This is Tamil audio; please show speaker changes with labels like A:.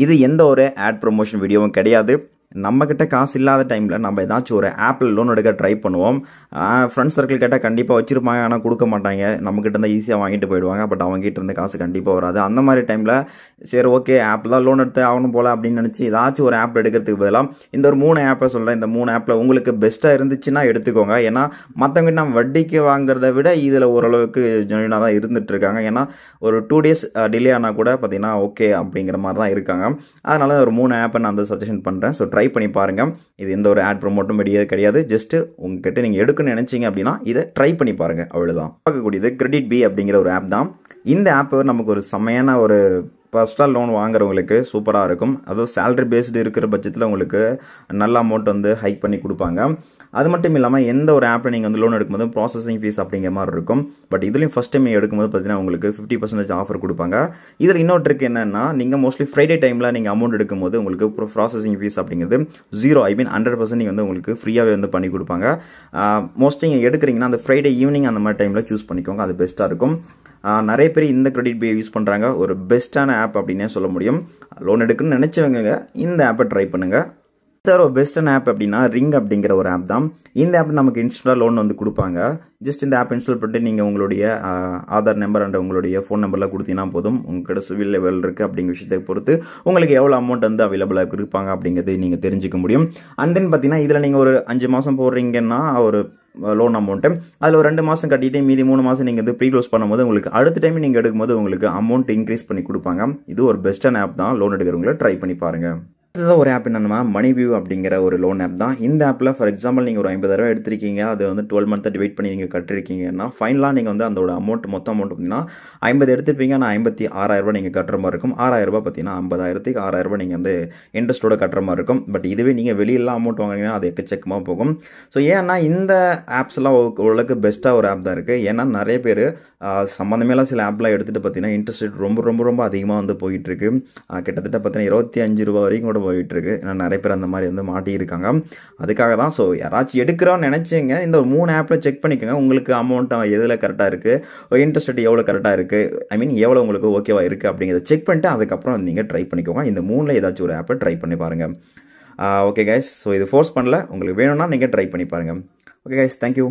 A: இது எந்த ஒரு ஆட் ப்ரொமோஷன் வீடியோவும் கிடையாது. நம்மக்கிட்ட காசு இல்லாத டைமில் நம்ம ஏதாச்சும் ஒரு ஆப்பில் லோன் எடுக்க ட்ரை பண்ணுவோம். ஃப்ரெண்ட்ஸ் சர்க்கிள் கேட்டால் கண்டிப்பாக வச்சுருப்பாங்க, ஆனால் கொடுக்க மாட்டாங்க. நம்மக்கிட்ட இருந்தால் ஈஸியாக வாங்கிட்டு போயிடுவாங்க. பட் அவங்ககிட்ட இருந்து காசு கண்டிப்பாக வராது. அந்த மாதிரி டைமில் சரி ஓகே ஆப்பில் தான் லோன் எடுத்து ஆகணும் போல் அப்படின்னு நினச்சி ஏதாச்சும் ஒரு ஆப் எடுக்கிறதுக்கு பதிலாக இந்த ஒரு 3 ஆப்பை சொல்கிறேன். இந்த 3 ஆப்பில் உங்களுக்கு பெஸ்ட்டாக இருந்துச்சுன்னா எடுத்துக்கோங்க. ஏன்னா மற்றவங்க நம்ம வட்டிக்கு வாங்குறத விட இதில் ஓரளவுக்கு ஜென்யூனாக தான் இருந்துகிட்டு இருக்காங்க. ஏன்னா ஒரு 2 days டிலே ஆனால் கூட பார்த்தீங்கன்னா ஓகே அப்படிங்கிற மாதிரி தான் இருக்காங்க. அதனால ஒரு 3 ஆப்பை நான் வந்து சஜஷன் பண்ணுறேன். ஸோ ட்ரை பண்ணி பாருங்கள். இது எந்த ஒரு ஆட் ப்ரொமோட்டும் கிடையாது. ஜஸ்ட் உங்ககிட்ட நீங்கள் எடுக்கணும்னு நினச்சிங்க அப்படின்னா இதை ட்ரை பண்ணி பாருங்கள், அவ்வளோதான். பார்க்கக்கூடியது கிரெடிட் பி அப்படிங்கிற ஒரு ஆப் தான். இந்த ஆப் நமக்கு ஒரு செம்மையான ஒரு பர்சனல் லோன் வாங்குறவங்களுக்கு சூப்பராக இருக்கும். அதுவும் சேலரி பேஸ்டு இருக்கிற பட்சத்தில் உங்களுக்கு நல்ல அமௌண்ட் வந்து ஹைக் பண்ணி கொடுப்பாங்க. அது மட்டும் இல்லாமல் எந்த ஒரு ஆப்பில் நீங்கள் வந்து லோன் எடுக்கும்போது ப்ராசஸிங் ஃபீஸ் அப்படிங்கிற மாதிரி இருக்கும். பட் இதுலேயும் ஃபஸ்ட் டைம் எடுக்கும்போது பார்த்தீங்கன்னா உங்களுக்கு 50% ஆஃபர் கொடுப்பாங்க. இதில் இன்னொரு ட்ரிக் என்னென்னா, நீங்கள் மோஸ்ட்லி ஃப்ரைடே டைமில் நீங்கள் அமௌண்ட் எடுக்கும்போது உங்களுக்கு ப்ராசஸிங் ஃபீஸ் அப்படிங்கிறது 0 100% நீங்கள் வந்து உங்களுக்கு ஃப்ரீயாகவே வந்து பண்ணி கொடுப்பாங்க. மோஸ்ட்லி நீங்கள் எடுக்கிறீங்கன்னா அந்த ஃப்ரைடே ஈவினிங் அந்த மாதிரி டைமில் சூஸ் பண்ணிக்கோங்க, அது பெஸ்ட்டாக இருக்கும். நிறைய பேர் இந்த கிரெடிட் பே யூஸ் பண்ணுறாங்க. ஒரு பெஸ்ட்டான ஆப் அப்படின்னே சொல்ல முடியும். லோன் எடுக்கணும்னு நினச்சவங்க இந்த ஆப்பை ட்ரை பண்ணுங்கள். ஒரு பெஸ்ட்டான ஆப் அப்படின்னா ரிங் அப்படிங்கிற ஒரு ஆப் தான். இந்த ஆப் நமக்கு இன்ஸ்டன்ட்டாக லோன் வந்து கொடுப்பாங்க. ஜஸ்ட் இந்த ஆப் இன்ஸ்டால் பண்ணிட்டு நீங்கள் உங்களுடைய ஆதார் நம்பர் அண்ட் உங்களுடைய ஃபோன் நம்பர்லாம் கொடுத்தீங்கன்னா போதும். உங்கள்கிட்ட சிவில் லெவல் இருக்குது அப்படிங்கிற விஷயத்தை பொறுத்து உங்களுக்கு எவ்வளோ அமௌண்ட் வந்து அவைலபிளாக இருப்பாங்க அப்படிங்கிறது நீங்கள் தெரிஞ்சுக்க முடியும். அண்ட் தென் பார்த்தீங்கன்னா இதில் நீங்கள் ஒரு 5 மாதம் போடுறீங்கன்னா ஒரு லோன் அமௌண்ட்டு அதில் ஒரு 2 மாதம் கட்டிட்டு மீதி 3 மாதம் நீங்கள் வந்து ப்ரீ க்ளோஸ் பண்ணும்போது உங்களுக்கு அடுத்த டைம் நீங்கள் எடுக்கும்போது உங்களுக்கு அமௌண்ட் இன்க்ரீஸ் பண்ணி கொடுப்பாங்க. இது ஒரு பெஸ்ட்டான ஆப் தான். லோன் எடுக்கிறவங்கள ட்ரை பண்ணி பாருங்கள். இதுதான் ஒரு ஆப் என்னன்னா மணிவியூ அப்படிங்கிற ஒரு லோன் ஆப் தான். இந்த ஆப்பில் ஃபார் எக்ஸாம்பிள் நீங்கள் ஒரு 50,000 எடுத்திருக்கீங்க, அது வந்து 12 மந்த்தை டிவைட் பண்ணி நீங்கள் கட்டிருக்கீங்கன்னா ஃபைனலாக நீங்கள் வந்து அதோட அமௌண்ட் மொத்த அமௌண்ட் பார்த்தீங்கன்னா 50 எடுத்துருப்பீங்க, ஆனால் 56,000 நீங்கள் கட்டுற மாதிரி இருக்கும். 6,000 பார்த்தீங்கன்னா 50,000க்கு 6,000 நீங்கள் வந்து இன்ட்ரெஸ்ட்டோட கட்டுற மாதிரி இருக்கும். பட் இதுவே நீங்கள் வெளியெல்லாம் அமௌண்ட் வாங்கினீங்கன்னா அது எக்கச்சக்கமாக போகும். ஸோ ஏன்னா இந்த ஆப்ஸ்லாம் ஓரளவுக்கு பெஸ்ட்டாக ஒரு ஆப் தான் இருக்குது. ஏன்னா நிறைய பேர் சம்மந்தமேலாம் சில ஆப்லாம் எடுத்துகிட்டு பார்த்தீங்கன்னா இன்ட்ரெஸ்ட் ரேட் ரொம்ப அதிகமாக வந்து போயிட்டுருக்கு. கிட்டத்தட்ட பார்த்தீங்கன்னா 25 ரூபா வரைக்கும் கூட போயிட்டுருக்கு. ஏன்னா நிறைய பேர் அந்த மாதிரி வந்து மாட்டியிருக்காங்க. அதுக்காக தான். ஸோ யாராச்சும் எடுக்கிறோன்னு நினச்சிங்க இந்த ஒரு 3 ஆப்பில் செக் பண்ணிக்கோங்க. உங்களுக்கு அமௌண்ட் எதில் கரெக்டாக இருக்குது, இன்ட்ரெஸ்ட் ரேட் எவ்வளோ கரெக்டாக இருக்குது, எவ்வளோ உங்களுக்கு ஓகேவா இருக்குது அப்படிங்கிறத செக் பண்ணிட்டு அதுக்கப்புறம் நீங்கள் ட்ரை பண்ணிக்கோங்க. இந்த 3ல் ஏதாச்சும் ஒரு ஆப்பை ட்ரை பண்ணி பாருங்கள். ஓகே கைஸ், ஸோ இது ஃபோர்ஸ் பண்ணல. உங்களுக்கு வேணும்னா நீங்கள் ட்ரை பண்ணி பாருங்கள். Okay guys, thank you.